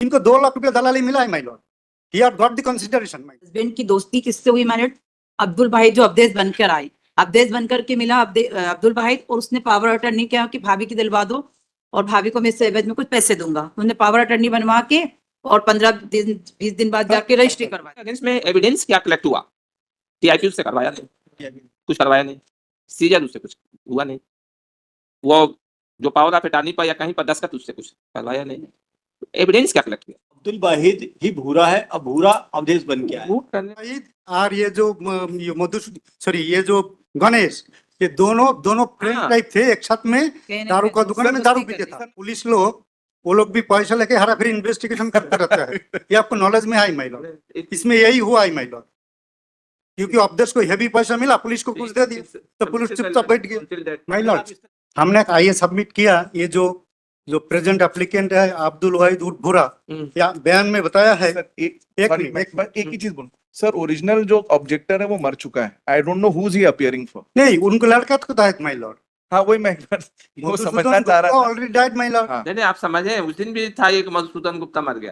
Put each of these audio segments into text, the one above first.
इनको 2 लाख रुपया दलाली मिला है my Lord. He had got the consideration. Husband की दोस्ती किससे हुई मैंने? अब्दुल वाहिद जो अब्देश बनकर आई, अब्देश बनकर के मिला अब्दुल वाहिद, और उसने पावर अटर्नी किया कि भाभी की दिलवा दो और भाभी को मैं इससे एवज में कुछ पैसे दूंगा। उन्होंने पावर अटर्नी बनवा के और 15-20 दिन बाद जाके रजिस्ट्री करवाई। अगेंस्ट में एविडेंस क्या कलेक्ट हुआ? टीआईपी उससे करवाया नहीं, कुछ करवाया नहीं, सीजर उससे कुछ हुआ नहीं, वो जो पावर ऑफ अटॉर्नी पर या कहीं पर दस्तखत उससे कुछ करवाया नहीं, एविडेंस क्या कलेक्ट किया? अब्दुल वाहिद ही भूरा है, अब भूरा अवधेश बन गया है। वोट करने वाहिद और ये जो ये जो गणेश, ये दोनों फ्रेंड हाँ। टाइप थे, एक साथ में दारू का दुकान में दारू पीते था। पुलिस लोग वो लोग भी पैसा लेके हरा फिर इन्वेस्टिगेशन करते रहता है। ये आपको नॉलेज में है माय लॉर्ड? इसमें यही हुआ है माय लॉर्ड, क्योंकि अब्देश को हेवी पैसा मिला, पुलिस को कुछ दे दिया तो पुलिस चुपचाप बैठ गई। माय लॉर्ड, हमने एक आईए सबमिट किया। ये जो प्रेजेंट एप्लीकेंट है अब्दुल वाहिद उर्फ भूरा, या बयान में बताया है। एक ही चीज बोलूं सर, ओरिजिनल जो ऑब्जेक्टर है वो मर चुका है। I don't know who is he appearing for. नहीं, उनको लड़का तो था माय लॉर्ड। हाँ वही मैं वो समझना चाह रहा था। Already died my Lord. हाँ। नहीं आप समझे, उस दिन भी था एक मधुसूदन गुप्ता मर गया।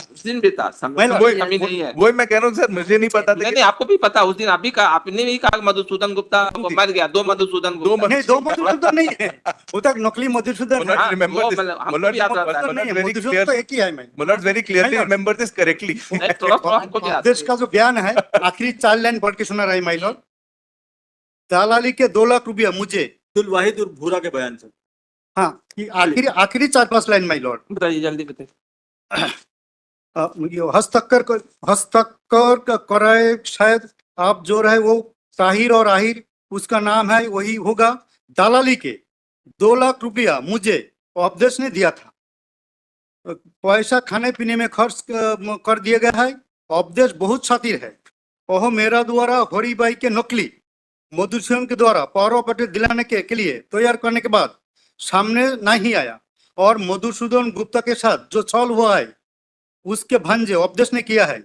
उस दिन भी था, समझ कमी नहीं है। वही मैं कह रहा हूँ सर, मुझे नहीं पता था। नहीं आपको भी पता, उस दिन आप भी कहा, आपने भी कहा मधुसूदन गुप्ता मर गया। 2 मधुसूदन गुप्ता नहीं, 2 मधुसूदन नहीं है, वो तक नकली मधुसूदन है। हाँ, remember वो this. मतलब हमको Mullah भी याद रहता है। मधुसूदन नहीं है, very मधुसूदन clear. तो एक ही है। मैं मुलर्ड very clearly remember this correctly. नहीं, थोड़ा हमको भी याद देश का जो बयान है, आखिरी 4 लाइन पढ़ के सुना रहा है माय लॉर्ड। दलाली के 2 लाख रुपया मुझे, अब्दुल वाहिद और भूरा के बयान से। हाँ, आखिरी 4-5 लाइन माय लॉर्ड। बताइए, जल्दी बताइए। हस्तकर कराए शायद आप जो रहे वो ताहिर और आहिर उसका नाम है, वही होगा। दलाली के 2 लाख रुपया मुझे अब्देश ने दिया था। पैसा खाने पीने में खर्च कर दिया गया है। अब्देश बहुत शातिर है। वह मेरा द्वारा हरीबाई के नकली मधुसूदन के द्वारा पावर ऑफ अटॉर्नी दिलाने के लिए तैयार करने के बाद सामने नहीं आया, और मधुसूदन गुप्ता के साथ जो छल हुआ है उसके भांजे अब्देश ने किया है।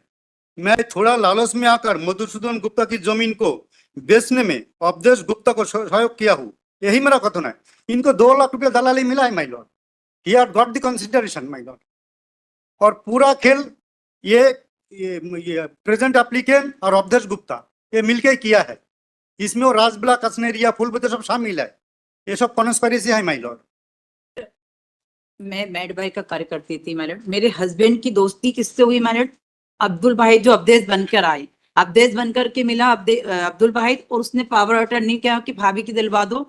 मैं थोड़ा लालच में आकर मधुसूदन गुप्ता की जमीन को बेचने में अब्देश गुप्ता को सहयोग किया हूँ, यही मेरा कथन है। इनको 2 लाख रुपया दलाली मिला है my Lord. He had got the consideration my Lord. और पूरा खेल ये प्रेजेंट एप्लीकेंट और अब्देश गुप्ता ये मिलके किया है। इसमें वो राजबला, कसनेरिया, फुलबुते सब शामिल है। ये सब कॉन्स्पिरेसी है माय लॉर्ड। मैं मैड भाई का कार्य करती थी मैडम। मेरे हस्बैंड की दोस्ती किससे हुई मैडम? अब्दुल वाहिद जो अब्देश बनकर आई, अब्देश बनकर के मिला अब्दुल वाहिद, और उसने पावर अटर्नी किया कि भाभी की दिलवा दो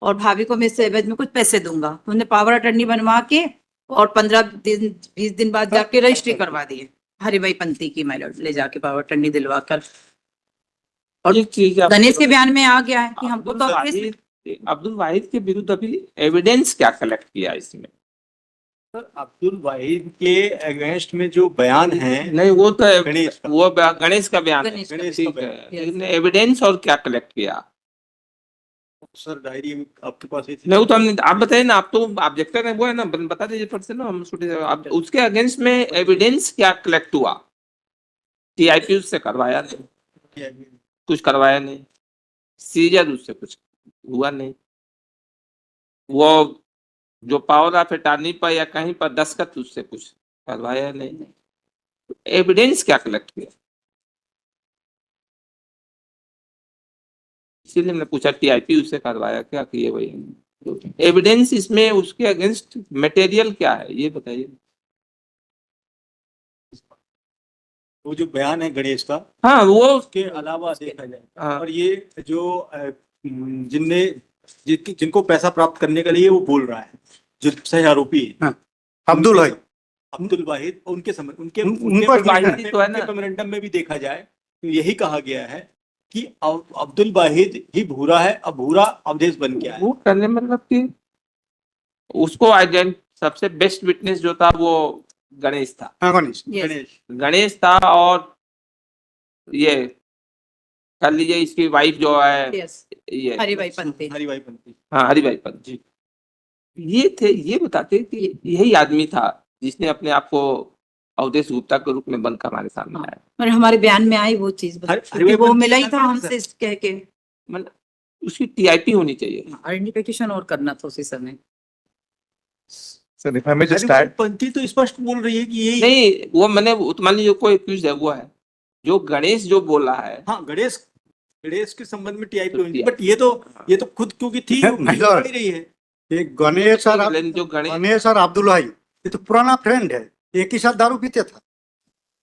और भाभी को मैं इससे एवज में कुछ पैसे दूंगा। उन्होंने पावर अटर्नी बनवा के और 15-20 दिन बाद जाके रजिस्ट्री करवा दिए हरिभाई पंथी की मैडम, ले जाके पावर अटर्नी दिलवा कर। और गणेश के बयान में आ गया है कि हमको तो अब्दुल वाहिद के विरुद्ध अभी एविडेंस क्या कलेक्ट किया इसमें? सर अब्दुल वाहिद के अगेंस्ट में जो बयान है, नहीं वो तो गणेश का। वो गणेश का बयान है, गणेश का गणेश का ठीक है। बयान। लेकिन एविडेंस और क्या कलेक्ट किया? सर डायरी आपके पास ही थी। नहीं वो तो हमने, आप बताइए ना, आप तो ऑब्जेक्टर है, वो है ना, बता दीजिए फट से ना, हम आप उसके अगेंस्ट में एविडेंस क्या कलेक्ट हुआ? टीआईपी उससे करवाया नहीं, कुछ करवाया नहीं, सीजर उससे कुछ हुआ नहीं, वो जो पावर ऑफ अटॉर्नी पर या कहीं पर दस्तखत उससे कुछ करवाया नहीं, एविडेंस क्या कलेक्ट किया? इसीलिए मैंने पूछा टीआईपी उससे करवाया क्या, किए वही एविडेंस इसमें उसके अगेंस्ट मटेरियल क्या है ये बताइए। वो जो बयान है गणेश का, हाँ वो उसके अलावा देखा जाए, हाँ, और ये जो जिनको पैसा प्राप्त करने के लिए वो बोल रहा है, जो सही आरोपी है अब्दुल वाहिद, अब्दुल वाहिद, उनके वाहिद तो है ना। मेमोरेंडम में भी देखा जाए तो यही कहा गया है कि अब्दुल वाहिद ही भूरा है, अब भूरा अवधेश बन गया है। वो करने मतलब कि उसको सबसे बेस्ट विटनेस जो था वो गणेश था। हाँ गणेश, गणेश था, और ये कर लीजिए इसकी वाइफ जो है ये हरिभाई पंथी। हरिभाई पंथी, हाँ हरिभाई पंत जी, ये थे, ये बताते कि यही आदमी था जिसने अपने आप को अवधेश गुप्ता के रूप में बनकर हमारे सामने आया। और हमारे बयान में आई वो चीज, वो मिला ही था हमसे कह के। मतलब उसकी टीआईपी होनी चाहिए। आइडेंटिफिकेशन और करना था उसी समय। Sir, if I may just Haribhai add, पंथी तो स्पष्ट बोल रही है कि यही नहीं वो मैंने मान लीजिए कोई एक्यूज है वो है जो गणेश जो बोला है हाँ गणेश गणेश के संबंध में टीआईपी हुई TIP बट ये तो खुद क्योंकि थी वो नहीं, बता ही रही है। ये गणेश और जो गणेश गणेश और अब्दुल भाई ये तो पुराना फ्रेंड है, एक ही साथ दारू पीते था।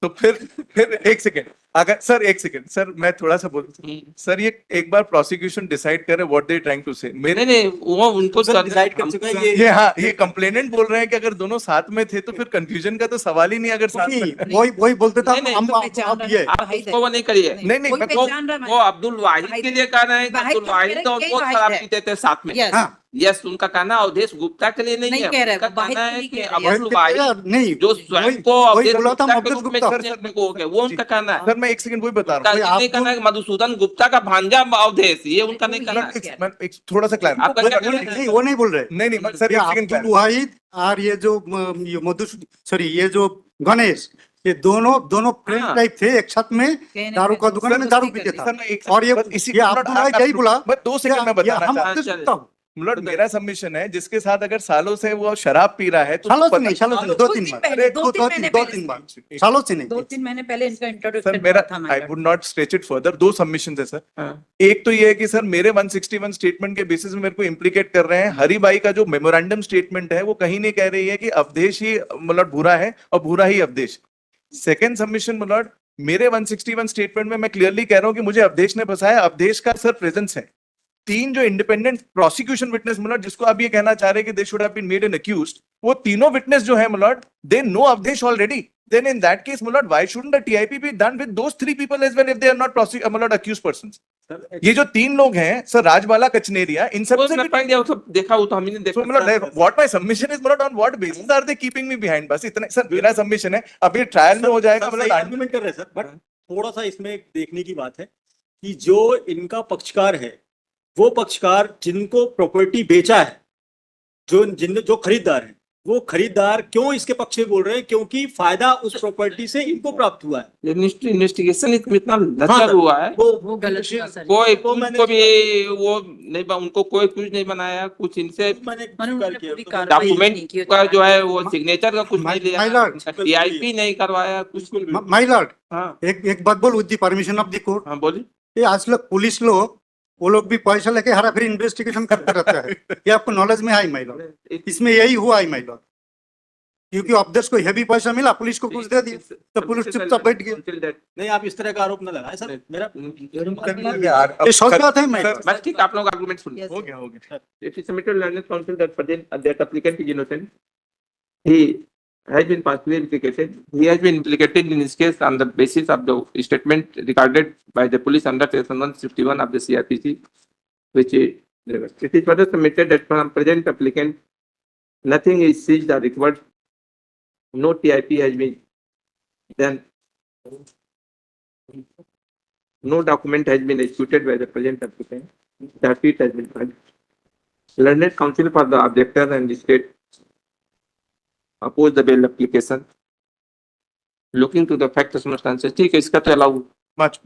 तो फिर एक सेकेंड, अगर सर एक सेकेंड सर मैं थोड़ा सा बोल सर, ये एक बार प्रोसिक्यूशन डिसाइड करे व्हाट दे ट्राइंग टू से। मेरे नहीं वो उनको सर डिसाइड कर चुका है ये हाँ ये कंप्लेनेंट बोल रहे हैं कि अगर दोनों साथ में थे तो फिर कंफ्यूजन का तो सवाल ही नहीं अगर साथ में। वही बोलते था नहीं, हम तो पहचान अब रहा ये है। आप उसको वो नहीं करिए। नहीं, नहीं, कोई मैं पहचान रहा है वो अब्दुल वाहिद के लिए कह रहे हैं कि वाहिद अब्दुल तो वाहिद मेरे तो कई वो वाहिद शराब है। पीते थे साथ में। Yes. हाँ यस उनका कहना अवधेश गुप्ता के लिए नहीं नहीं है, कह रहे, उनका वाहिद कहना के है लिए कि कह रहे हैं। अब्दुल वाहिद नहीं जो स्वयं वही- को वही अवधेश बोला था गुप्ता के अवधेश रूप में गुप्ता। चिन्हित को हो गया, वो उनका कहना है। सर मैं एक सेकंड वही बता रहा हूँ। उनका ये नहीं कहना है कि मधुसूदन गुप्ता का भांजा अवधेश, ये उनका नहीं कहना है। मैं एक थोड़ा सा क्लैरिटी, आपका क्या कहना है? नहीं वो नहीं बोल रहे। नहीं सर ये एक सेकंड अब्दुल वाहिद और ये जो ये सॉरी ये जो गणेश, ये दोनों फ्रेंड हाँ। टाइप थे, एक साथ में कहने दारू का पे दुकान में दारू पीते था। सर मैं एक और ये बस इसी ये अब्दुल भाई यही बोला, मैं 2 सेकंड में बताना हम चाहता अब्दुल चलिए। गुप्ता हूँ। मतलब मेरा सबमिशन है जिसके साथ अगर सालों से वो शराब पी रहा है तो सालों से पता- नहीं, सालों से नहीं, दो 2-3 दिन बार, पहले, दो तीन दो-तीन बार, सालों से नहीं। 2-3 महीने पहले इनका सर इंट्रोडक्शन मेरा था I madam. Would not stretch it further. 2 submission है सर। हाँ। एक तो ये है कि सर मेरे 161 स्टेटमेंट के बेसिस में मेरे को इम्प्लीकेट कर रहे हैं। हरिबाई का जो मेमोरेंडम स्टेटमेंट है वो कहीं नहीं कह रही है कि अवधेश ही मतलब बुरा है और बुरा ही अवधेश। सेकंड सबमिशन मतलब मेरे 161 स्टेटमेंट में मैं क्लियरली कह रहा हूं कि मुझे अवधेश ने फंसाया, अवधेश का सर प्रेजेंस है। 3 जो इंडिपेंडेंट प्रोसिक्यूशन विटनेस मतलब जिसको आप ये कहना चाह रहे हैं कि they should have been made an accused, वो तीनों विटनेस जो है मतलब they know Awadhesh already. Then in that case मतलब why shouldn't the TIP be done with those 3 people as well if they are not मतलब अक्यूज्ड पर्संस। ये जो 3 लोग हैं सर, राजबाला कचनेरिया, इन सब वो से मैं पढ़ लिया, वो सब देखा, वो तो हम ही नहीं So, देखा। मतलब what my submission is मतलब on what basis are they keeping me behind? बस इतना सर मेरा सबमिशन है, अभी ट्रायल में हो जाएगा सही मतलब आर्गुमेंट कर रहे हैं सर, बट थोड़ा सा इसमें देखने की बात है कि जो इनका पक्षकार है वो पक्षकार जिनको प्रॉपर्टी बेचा है, जो खरीदार है, वो खरीदार क्यों इसके पक्ष में बोल रहे हैं? क्योंकि फायदा उस प्रॉपर्टी से इनको प्राप्त हुआ है। इन्वेस्टिगेशन इतना हाँ लचर सर, हुआ है, वो गलत हुआ सर। कोई वो मैंने- को भी वो नहीं, उनको कोई कुछ नहीं बनाया, कुछ इनसे मैंने मैंने स्वीकार उन्होंने किया। पूरी तो कार्रवाई नहीं डॉक्यूमेंट की। का जो है वो सिग्नेचर का कुछ My- नहीं my lord. लिया, टीआईपी नहीं करवाया कुछ। माय लॉर्ड, हाँ एक बात बोल with the permission of the court. हाँ बोलिए। ये आज लोग पुलिस लोग वो लोग भी पैसा लेके हरा फिर इन्वेस्टिगेशन करते रहता है। ये आपको नॉलेज में है माय लॉर्ड? इसमें यही हुआ है माय लॉर्ड, क्योंकि अवधेश को हेवी पैसा मिला, पुलिस को कुछ दे दिया तो पुलिस चुपचाप बैठ गई। नहीं, आप इस तरह का आरोप न लगाएं सर। मेरा ये सच बात है माय सर, लॉर्ड। बस ठीक, आप लोग आर्गुमेंट सुनिए। Yes. हो गया। It is submitted learned counsel that present that applicant is innocent. He has been partially implicated. He has been implicated in this case on the basis of the statement recorded by the police under section 161 of the CRPC, which it is further submitted that from present applicant, nothing is seized or recovered. No TIP has been done. No document has been executed by the present applicant. That it has been filed. Learned counsel for the objector and the state oppose the bail application. Looking to the fact circumstances, ठीक है, इसका तो allow Much